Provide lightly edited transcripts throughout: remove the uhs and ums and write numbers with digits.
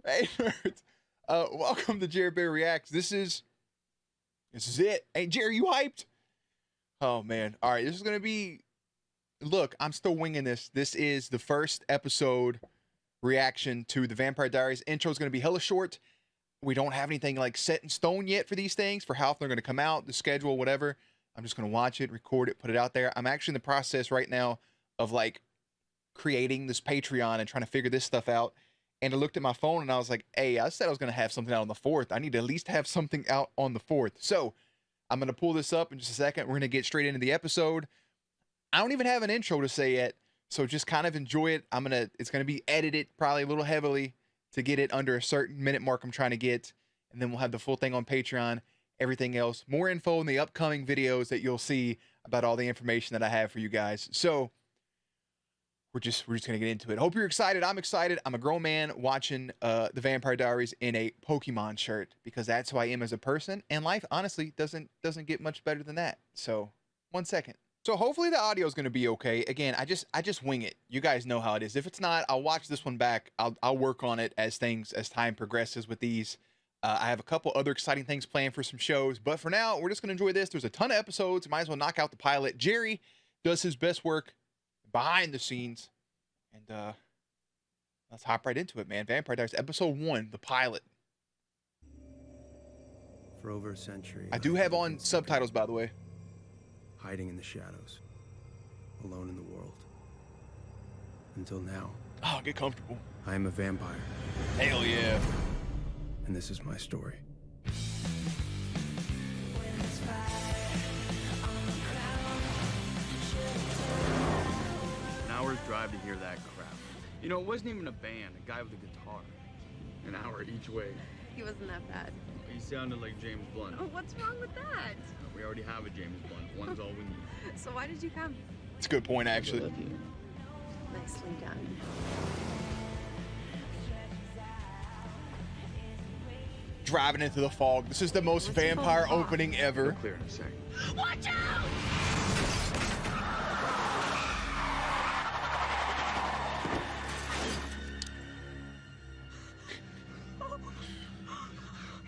Hey, nerds. Welcome to Jerry Bear Reacts. This is it. Hey, Jerry, you hyped? Oh man. All right, this is gonna be. Look, I'm still winging this. This is the first episode reaction to the Vampire Diaries. Intro is gonna be hella short. We don't have anything like set in stone yet for these things, for how they're gonna come out, the schedule, whatever. I'm just gonna watch it, record it, put it out there. I'm actually in the process right now of like creating this Patreon and trying to figure this stuff out. And I looked at my phone and I was like, hey, I said I was going to have something out on the 4th. I need to at least have something out on the 4th. So I'm going to pull this up in just a second. We're going to get straight into the episode. I don't even have an intro to say yet. So just kind of enjoy it. It's going to be edited probably a little heavily to get it under a certain minute mark I'm trying to get. And then we'll have the full thing on Patreon, everything else. More info in the upcoming videos that you'll see about all the information that I have for you guys. So we're just gonna get into it. Hope you're excited. I'm excited. I'm a grown man watching the Vampire Diaries in a Pokemon shirt because that's who I am as a person. And life, honestly, doesn't get much better than that. So 1 second. So hopefully the audio is gonna be okay. Again, I just wing it. You guys know how it is. If it's not, I'll watch this one back. I'll work on it as time progresses with these. I have a couple other exciting things planned for some shows, but for now, we're just gonna enjoy this. There's a ton of episodes. Might as well knock out the pilot. Jerry does his best work behind the scenes, and let's hop right into it, man. Vampire Diaries episode 1, the pilot. For over a century, I do have on subtitles, by the way. Hiding in the shadows, alone in the world. Until now. Oh, get comfortable. I am a vampire. Hell yeah. And this is my story. Hour's drive to hear that crap. You know, it wasn't even a band, a guy with a guitar. An hour each way. He wasn't that bad. He sounded like James Blunt. Oh, what's wrong with that? We already have a James Blunt. One's all we need. So why did you come? It's a good point, actually. Nicely done. Driving into the fog. This is the most vampire opening ever. Clear in a second. Watch out!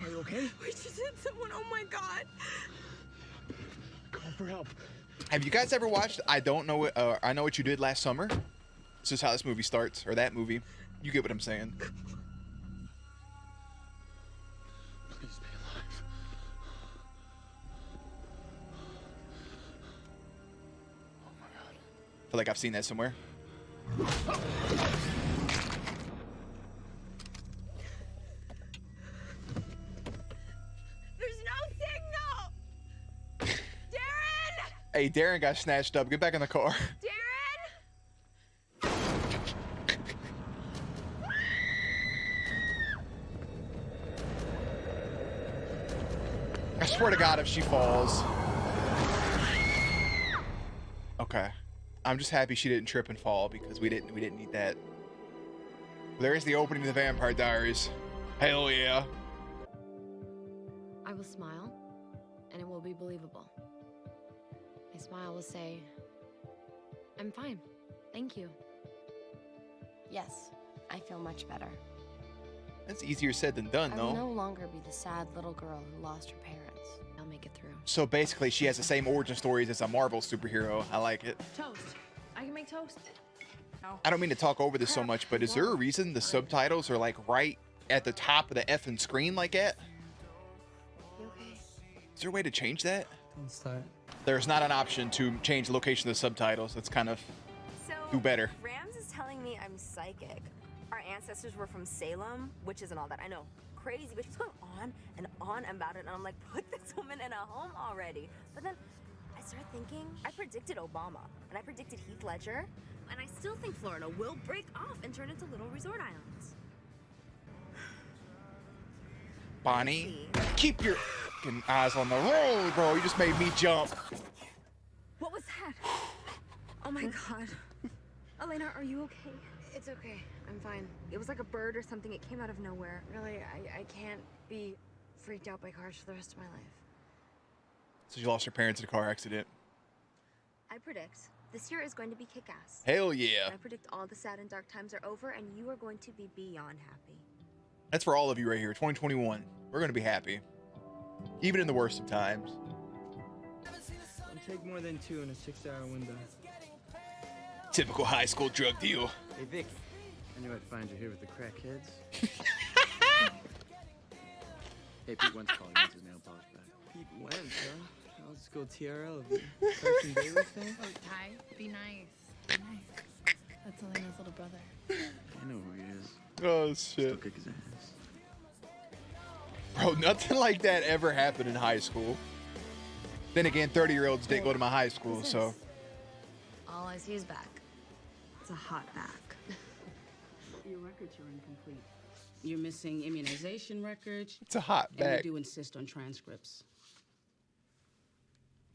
Are you okay? We just hit someone. Oh my god. Call for help. Have you guys ever watched I Don't Know What I Know What You Did Last Summer? This is how this movie starts, or that movie. You get what I'm saying. Please be alive. Oh my god. I feel like I've seen that somewhere. There's no signal. Darren! Hey, Darren got snatched up. Get back in the car. Darren! I swear to God, if she falls. Okay. I'm just happy she didn't trip and fall because we didn't need that. There is the opening of the Vampire Diaries. Hell yeah. I will smile, and it will be believable. My smile will say, I'm fine, thank you. Yes, I feel much better. That's easier said than done, I will though. no longer be the sad little girl who lost her parents. I'll make it through. So basically, she has the same origin stories as a Marvel superhero. I like it. Toast. I can make toast. I don't mean to talk over this so much, but is there a reason the subtitles are like right at the top of the effing screen like that? You okay? Is there a way to change that? Don't start. There's not an option to change the location of the subtitles. It's kind of So, do better. Rams is telling me I'm psychic. Our ancestors were from Salem, witches and all that. I know, crazy, but she's going on and on about it, and I'm like, put this woman in a home already. But then I started thinking, I predicted Obama, and I predicted Heath Ledger, and I still think Florida will break off and turn into little resort islands. Bonnie, keep your fucking eyes on the road, bro. You just made me jump. What was that? Oh my god. Elena, are you okay? It's okay. I'm fine. It was like a bird or something. It came out of nowhere. Really, I can't be freaked out by cars for the rest of my life. So you lost your parents in a car accident. I predict this year is going to be kick-ass. Hell yeah. I predict all the sad and dark times are over, and you are going to be beyond happy. That's for all of you right here. 2021. We're gonna be happy, even in the worst of times. Don't take more than 2 in a 6-hour window. Typical high school drug deal. Hey, Vicki. I knew I'd find you here with the crackheads. Hey, Pete went to college. He wants his nail polish back. Pete went, huh? I'll just go TRL of you. Carson Daly thing? Oh, Ty, be nice. Be nice. That's Elena's little brother. I know who he is. Oh Still shit. kick his ass. Bro, nothing like that ever happened in high school. Then again, 30-year-olds didn't go to my high school, so. All I see is back. It's a hot back. Your records are incomplete. You're missing immunization records. It's a hot And bag. we do insist on transcripts.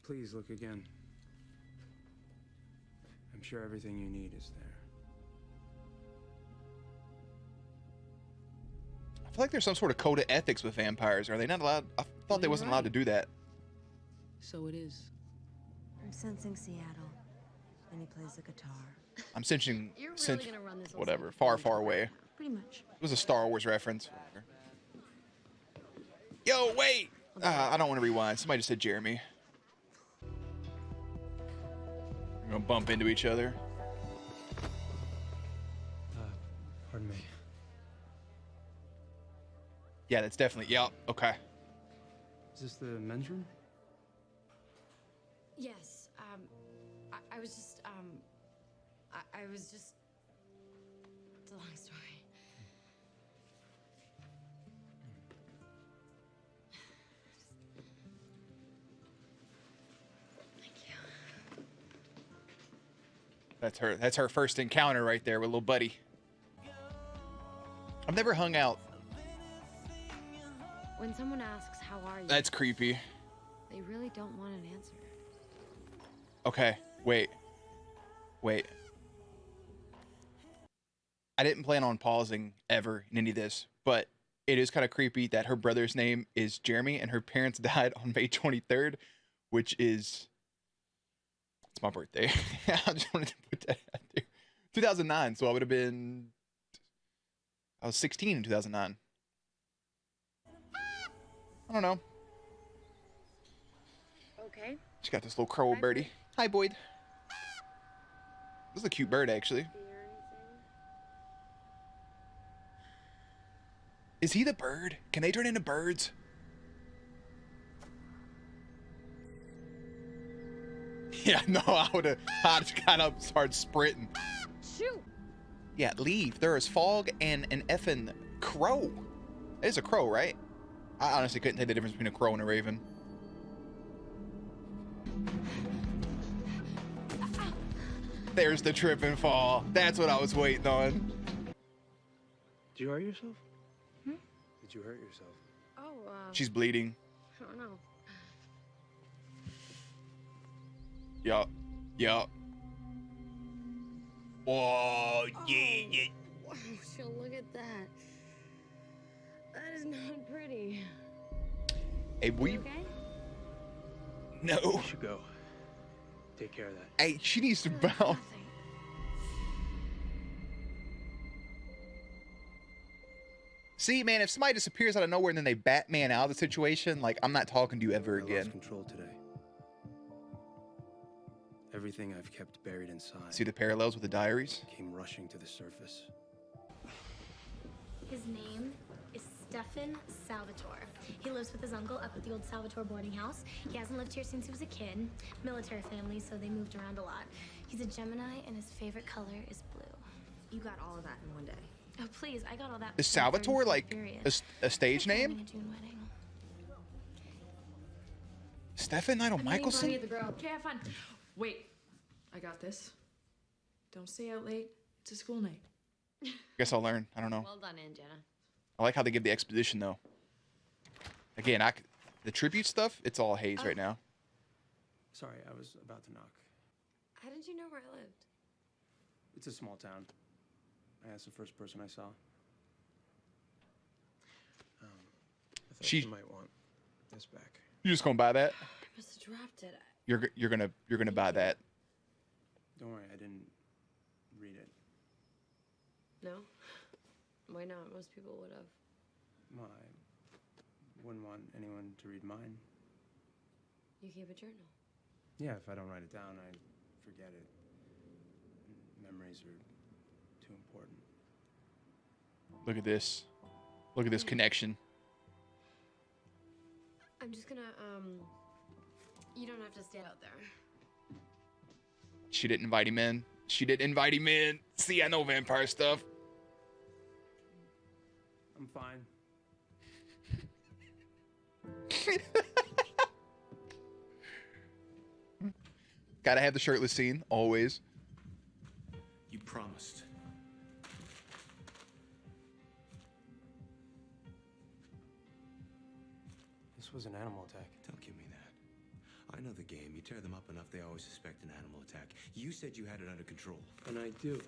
Please look again. I'm sure everything you need is there. I feel like there's some sort of code of ethics with vampires. Are they not allowed? I thought they wasn't allowed to do that. So it is. I'm sensing Seattle. And he plays the guitar. I'm sensing, You're really gonna run this whole whatever, scene. far, far away. Pretty much. It was a Star Wars reference. Yo, wait! I don't want to rewind. Somebody just said Jeremy. We're gonna bump into each other. Pardon me. Yeah, that's definitely. Yeah, okay. Is this the men's room? Yes. I was just. I was just. It's a long story. Thank you. That's her. That's her first encounter right there with little buddy. I've never hung out. When someone asks, how are you? That's creepy. They really don't want an answer. Okay, wait. Wait. I didn't plan on pausing ever in any of this, but it is kind of creepy that her brother's name is Jeremy and her parents died on May 23rd, which is... It's my birthday. I just wanted to put that out there. 2009, so I would have been... I was 16 in 2009. I don't know. Okay. She got this little crow birdie. Hi, Boyd. This is a cute bird, actually. Is he the bird? Can they turn into birds? Yeah, no, I would have got up and started sprinting. Shoot! Yeah, leave. There is fog and an effing crow. It is a crow, right? I honestly couldn't tell the difference between a crow and a raven. There's the trip and fall. That's what I was waiting on. Did you hurt yourself? Hmm? Did you hurt yourself? Oh, She's bleeding. I don't know. Yup. Yup. Whoa, yeah. Wow, she'll look at that. That is not pretty. Hey, we... You okay? No. You should go. Take care of that. Hey, she needs to bounce. Nothing. See, man, if somebody disappears out of nowhere and then they Batman out of the situation, like, I'm not talking to you ever I lost again. control today. Everything I've kept buried inside See the parallels with the Diaries? came rushing to the surface. His name is Stefan Salvatore. He lives with his uncle up at the old Salvatore boarding house. He hasn't lived here since he was a kid. Military family, so they moved around a lot. He's a Gemini, and his favorite color is blue. You got all of that in one day. Oh, please, I got all that. Is before my Salvatore third like period. a stage They're planning name? a June wedding. Stefan Idol Michelson? The girl. Okay, have fun. Wait, I got this. Don't stay out late. It's a school night. Guess I'll learn. I don't know. Well done, Aunt Jenna. I like how they give the exposition, though. Again, the tribute stuff, it's all haze right now. Sorry, I was about to knock. How did you know where I lived? It's a small town. I asked the first person I saw. I thought She- you might want this back. You just gonna buy that? I must have dropped it. You're gonna buy that. Don't worry, I didn't read it. No? Why not? Most people would have. Well, I wouldn't want anyone to read mine. You keep a journal. Yeah, if I don't write it down, I forget it. Memories are too important. Look at this. Look at this connection. I'm just gonna, you don't have to stand out there. She didn't invite him in. She didn't invite him in. See, I know vampire stuff. I'm fine. Gotta have the shirtless scene, always. You promised. This was an animal attack. Don't give me that. I know the game. You tear them up enough, they always suspect an animal attack. You said you had it under control. And I do.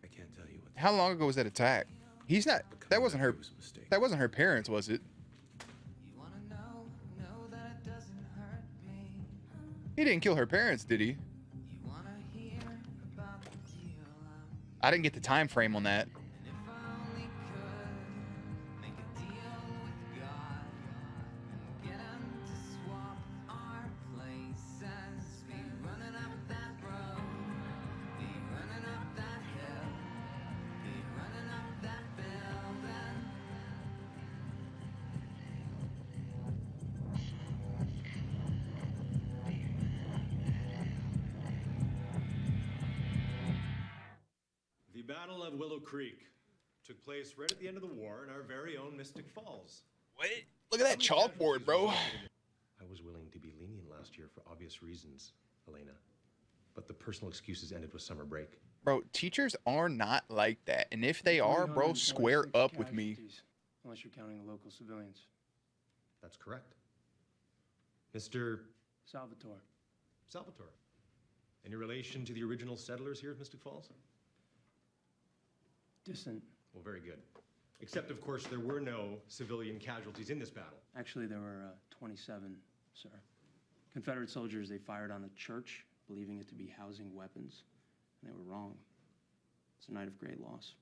I can't tell you what. How long ago was that attack? He's not. That wasn't her. That wasn't her parents, was it? He didn't kill her parents, did he? I didn't get the time frame on that. The Battle of Willow Creek took place right at the end of the war in our very own Mystic Falls. Wait, look at that chalkboard, bro. I was willing to be lenient last year for obvious reasons, Elena. But the personal excuses ended with summer break. Bro, teachers are not like that. And if they are, bro, square up with me. Unless you're counting the local civilians. That's correct. Mr. Salvatore. Salvatore. Any relation to the original settlers here of Mystic Falls? Distant. Well, very good. Except, of course, there were no civilian casualties in this battle. Actually, there were 27, sir. Confederate soldiers, they fired on a church, believing it to be housing weapons. And they were wrong. It's a night of great loss.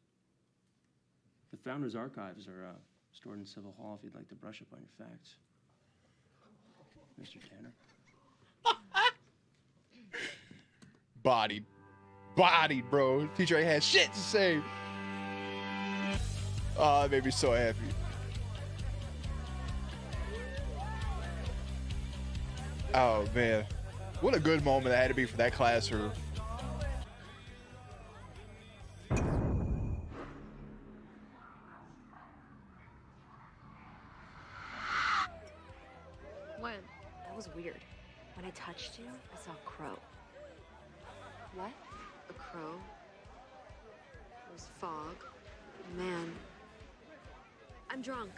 The Founders' Archives are stored in Civil Hall if you'd like to brush up on your facts. Mr. Tanner. Bodied. Bodied, bro. Teacher ain't had shit to say. Oh, that made me so happy. Oh, man. What a good moment that had to be for that classroom. When? That was weird. When I touched you, I saw a crow. What? A crow? There was fog. Man. I'm drunk.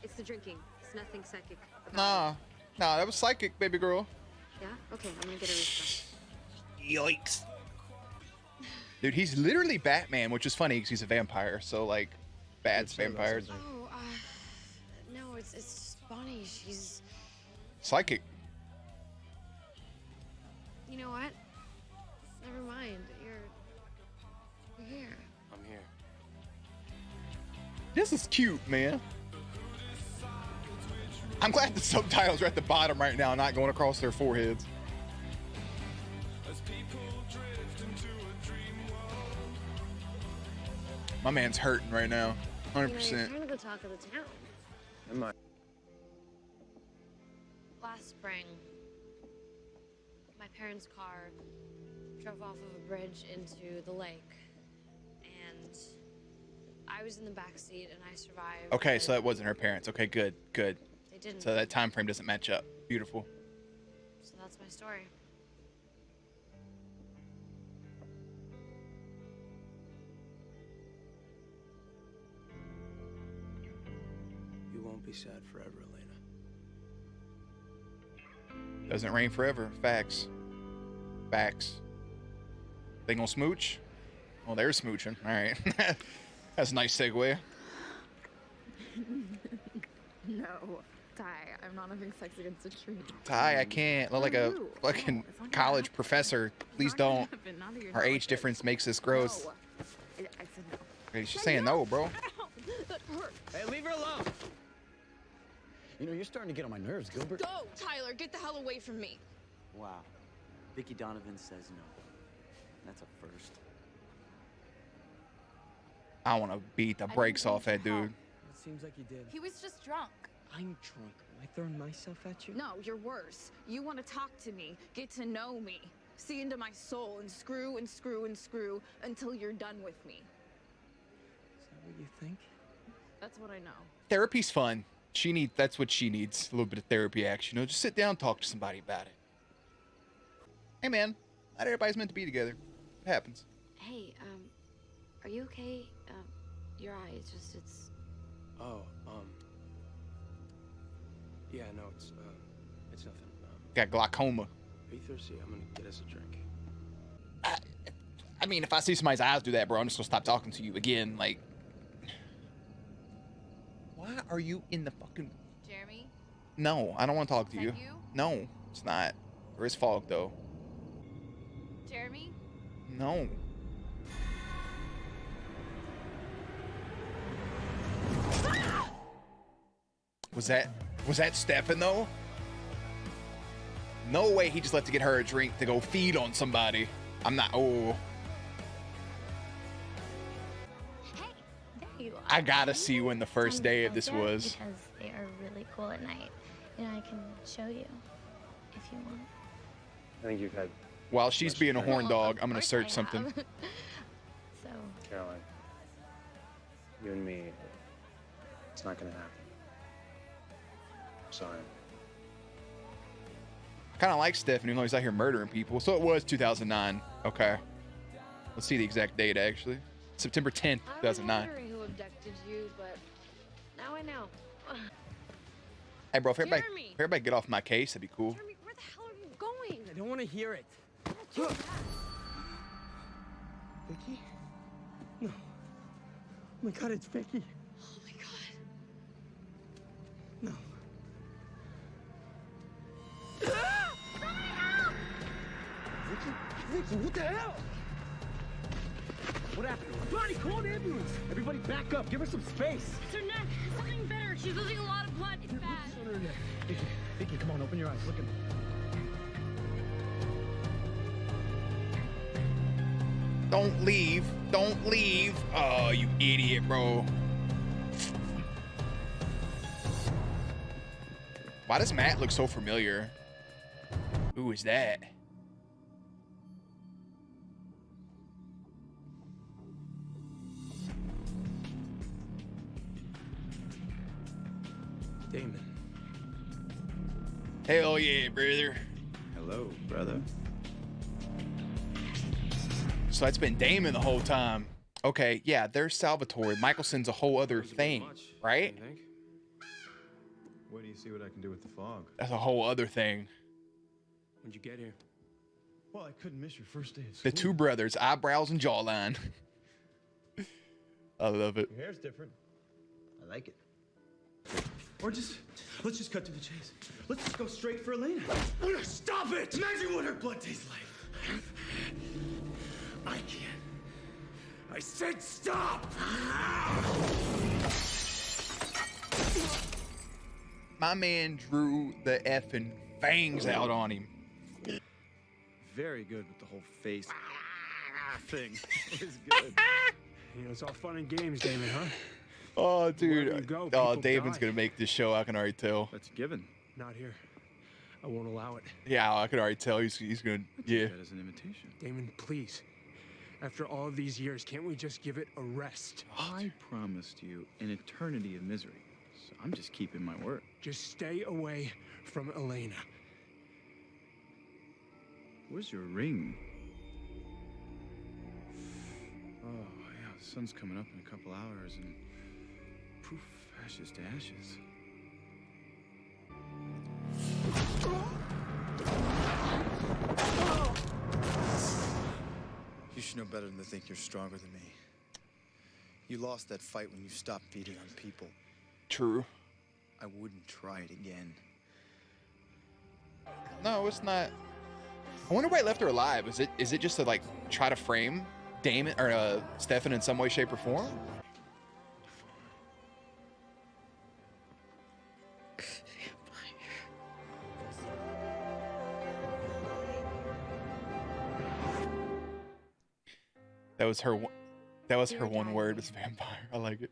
It's the drinking. It's nothing psychic about Nah, that was psychic, baby girl. it. Yeah? Okay, I'm gonna get a restart. Yikes. Dude, he's literally Batman, which is funny because he's a vampire. So, like, Bat's vampires. Oh, no, it's just Bonnie. She's... Psychic. You know what? Never mind. You're here. I'm here. This is cute, man. I'm glad the subtitles are at the bottom right now, not going across their foreheads. My man's hurting right now, 100%. You know, you're kind of the talk of the town. Am I? Last spring, my parents' car drove off of a bridge into the lake, and I was in the back seat, and I survived. Okay, so that wasn't her parents. Okay, good, good. They didn't. So that time frame doesn't match up. Beautiful. So that's my story. You won't be sad forever, Elena. Doesn't rain forever. Facts. Facts. They gonna smooch? Well, they're smooching. All right. That's a nice segue. No, Ty, I'm not having sex against a tree. Ty, I can't. Look like a fucking college professor. Please don't. Our age difference makes this gross. No. I said no. Hey, she's saying no, bro. That hurt. Hey, leave her alone. You know, you're starting to get on my nerves, Gilbert. Go, Tyler. Get the hell away from me. Wow. Vicki Donovan says no. That's a first. I want to beat the brakes off that dude. It seems like you did. He was just drunk. I'm drunk. Am I throwing myself at you? No, you're worse. You want to talk to me, get to know me, see into my soul, and screw and screw and screw until you're done with me. Is that what you think? That's what I know. Therapy's fun. That's what she needs. A little bit of therapy action. You know, just sit down, talk to somebody about it. Hey, man. Not everybody's meant to be together. It happens. Hey, are you okay? Your eye, it's... Oh, yeah, no, it's nothing. Got glaucoma. Are you thirsty? I'm gonna get us a drink. I mean, if I see somebody's eyes do that, bro, I'm just gonna stop talking to you again. Like, why are you in the fucking... Jeremy? No, I don't want to talk to Is you. that you? No, it's not. There is fog, though. Jeremy? No. Was that Stefan, though? No way he just let to get her a drink to go feed on somebody. I'm not... Oh. Hey, there you are. I gotta see when the first day of this Like that was. Because they are really cool at night. You know, I can show you if you want. I think you've had... While she's being a horn dog, I'm gonna Of search course I something. have. So, Caroline, you and me, it's not gonna happen. I'm sorry. Kind of like Stefan, even though he's out here murdering people. So it was 2009. Okay. Let's see the exact date, actually. September 10th, I was 2009. wondering who abducted you, but now I know. Hey, bro, if everybody, Jeremy! if everybody get off my case, that'd be cool. Jeremy, where the hell are you going? I don't want to hear it. Vicki? No. Oh my God, it's Vicki. Oh my god. No. Vicki, what the hell? What happened? Bonnie, call an ambulance. Everybody back up. Give her some space. It's her neck. Something better. She's losing a lot of blood. It's bad. What's on her neck? Vicki, come on, open your eyes. Look at me. Don't leave. Don't leave. Oh, you idiot, bro. Why does Matt look so familiar? Who is that? Damon. Hell yeah, brother. Hello, brother. So that's been Damon the whole time. Okay, yeah, there's Salvatore. Michelson's a whole other thing, right? Wait till you see what I can do with the fog. That's a whole other thing. When'd you get here? Well, I couldn't miss your first day of The school. two brothers, eyebrows and jawline. I love it. Your hair's different. I like it. Or let's just cut to the chase. Let's just go straight for Elena. Stop it! Imagine what her blood tastes like. I can't. I said stop! My man drew the effing fangs out on him. Very good with the whole face thing. It was good. You know, it's all fun and games, Damon, huh? Oh, Wherever dude. you go, Oh, people David's die. gonna make this show. I can already tell. That's a given. Not here. I won't allow it. Yeah, I can already tell. He's gonna. Yeah. That is an invitation. Damon, please. After all of these years, can't we just give it a rest? I promised you an eternity of misery, so I'm just keeping my word. Just stay away from Elena. Where's your ring? Oh, yeah, the sun's coming up in a couple hours, and poof, ashes to ashes. You should know better than to think you're stronger than me. You lost that fight when you stopped feeding on people. True. I wouldn't try it again. No, it's not. I wonder why he left her alive. Is it just to like try to frame Damon or Stefan in some way, shape, or form? That was her. That was her one word. Was vampire. I like it.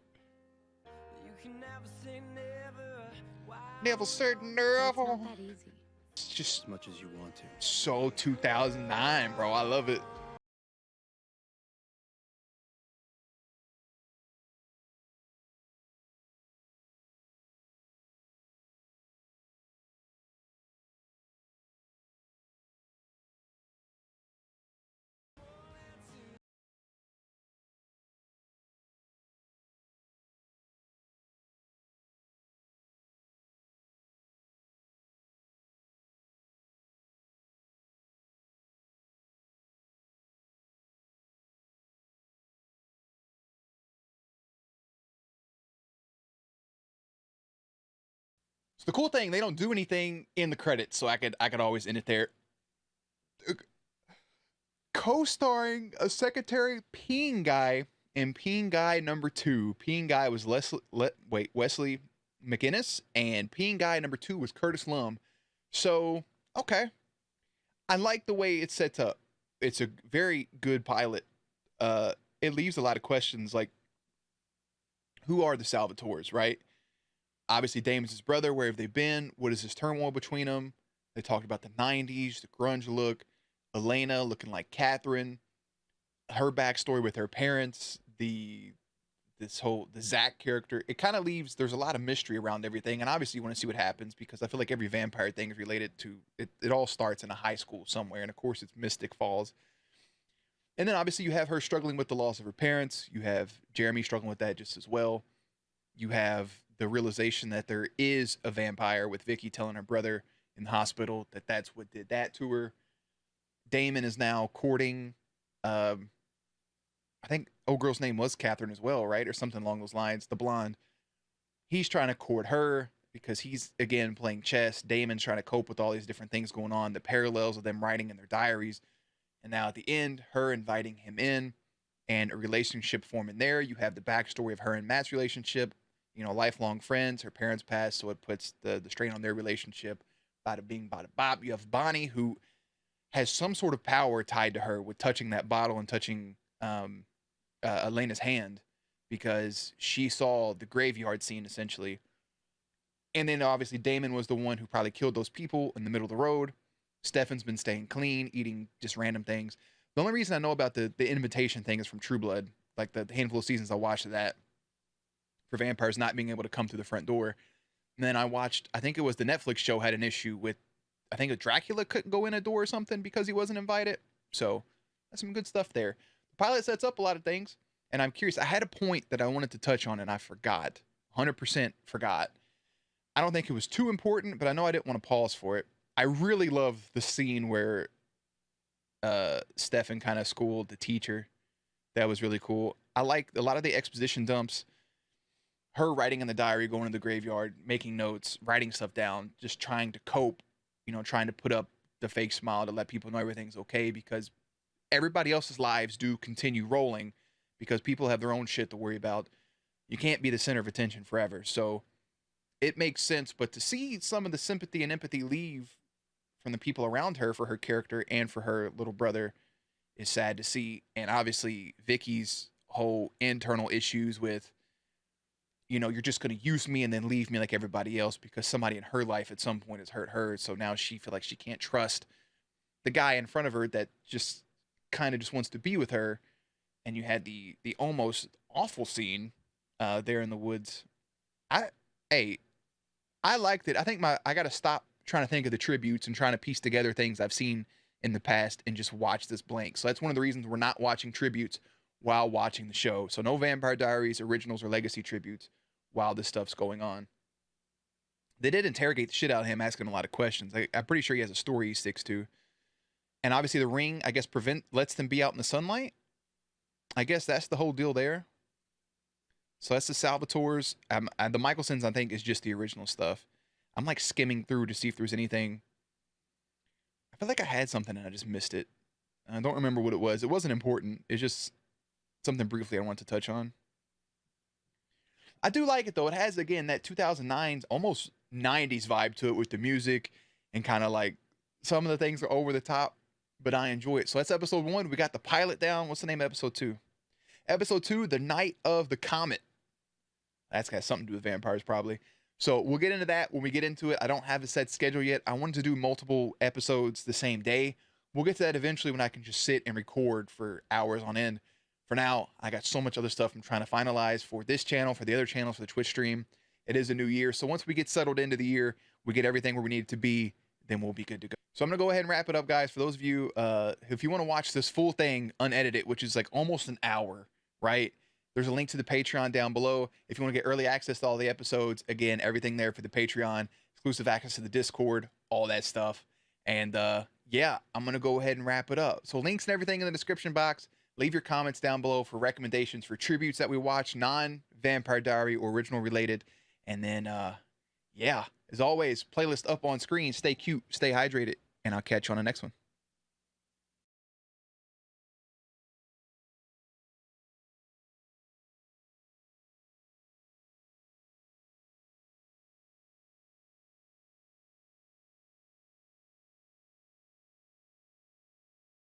Never said never. It's not that easy. It's just As much as you want to. so 2009, bro. I love it. So the cool thing, they don't do anything in the credits, so I could always end it there. Co-starring a secretary peeing guy in peeing guy number 2. Peeing guy was Wesley McInnes, and peeing guy number 2 was Curtis Lum. So okay, I like the way it's set up. It's a very good pilot. It leaves a lot of questions like, who are the Salvatores, right? Obviously, Damon's his brother. Where have they been? What is this turmoil between them? They talked about the 90s, the grunge look, Elena looking like Catherine, her backstory with her parents, the Zach character. It kind of leaves, there's a lot of mystery around everything. And obviously, you want to see what happens because I feel like every vampire thing is related to it. It all starts in a high school somewhere. And of course, it's Mystic Falls. And then obviously, you have her struggling with the loss of her parents. You have Jeremy struggling with that just as well. You have the realization that there is a vampire with Vicki telling her brother in the hospital that that's what did that to her. Damon is now courting, I think old girl's name was Catherine as well, right? Or something along those lines, the blonde. He's trying to court her because he's, again, playing chess. Damon's trying to cope with all these different things going on, the parallels of them writing in their diaries. And now at the end, her inviting him in and a relationship forming there. You have the backstory of her and Matt's relationship, you know, lifelong friends. Her parents passed, so it puts the strain on their relationship. Bada bing, bada bop. You have Bonnie, who has some sort of power tied to her with touching that bottle and touching Elena's hand because she saw the graveyard scene, essentially. And then, obviously, Damon was the one who probably killed those people in the middle of the road. Stefan's been staying clean, eating just random things. The only reason I know about the invitation thing is from True Blood, like the handful of seasons I watched of that, for vampires not being able to come through the front door. And then I watched, I think it was the Netflix show had an issue with, I think Dracula couldn't go in a door or something because he wasn't invited. So that's some good stuff there. The pilot sets up a lot of things, and I'm curious. I had a point that I wanted to touch on, and I forgot. 100% forgot. I don't think it was too important, but I know I didn't want to pause for it. I really love the scene where Stefan kind of schooled the teacher. That was really cool. I like a lot of the exposition dumps. Her writing in the diary, going to the graveyard, making notes, writing stuff down, just trying to cope, you know, trying to put up the fake smile to let people know everything's okay because everybody else's lives do continue rolling because people have their own shit to worry about. You can't be the center of attention forever. So it makes sense. But to see some of the sympathy and empathy leave from the people around her for her character and for her little brother is sad to see. And obviously Vicky's whole internal issues with, you know, you're just going to use me and then leave me like everybody else because somebody in her life at some point has hurt her. So now she feels like she can't trust the guy in front of her that just kind of just wants to be with her. And you had the almost awful scene there in the woods. I liked it. I think I got to stop trying to think of the tributes and trying to piece together things I've seen in the past and just watch this blank. So that's one of the reasons we're not watching tributes while watching the show. So no Vampire Diaries, originals, or legacy tributes while this stuff's going on. They did interrogate the shit out of him, asking him a lot of questions. I'm pretty sure he has a story he sticks to. And obviously the ring, I guess, lets them be out in the sunlight. I guess that's the whole deal there. So that's the Salvatores. The Michelsons, I think, is just the original stuff. I'm like skimming through to see if there's anything. I feel like I had something and I just missed it. I don't remember what it was. It wasn't important. It's just something briefly I want to touch on. I do like it, though. It has, again, that 2009's almost 90s vibe to it with the music and kind of like some of the things are over the top. but I enjoy it. So that's episode 1. We got the pilot down. What's the name of episode 2? Episode 2, The Night of the Comet. That's got something to do with vampires, probably. So we'll get into that when we get into it. I don't have a set schedule yet. I wanted to do multiple episodes the same day. We'll get to that eventually when I can just sit and record for hours on end. For now, I got so much other stuff I'm trying to finalize for this channel, for the other channels, for the Twitch stream. It is a new year. So once we get settled into the year, we get everything where we need it to be, then we'll be good to go. So I'm going to go ahead and wrap it up, guys. For those of you, if you want to watch this full thing unedited, which is like almost an hour, right? There's a link to the Patreon down below. If you want to get early access to all the episodes, again, everything there for the Patreon, exclusive access to the Discord, all that stuff. And yeah, I'm going to go ahead and wrap it up. So links and everything in the description box. Leave your comments down below for recommendations for tributes that we watch, non-Vampire Diary or original related. And then, yeah, as always, playlist up on screen. Stay cute, stay hydrated, and I'll catch you on the next one.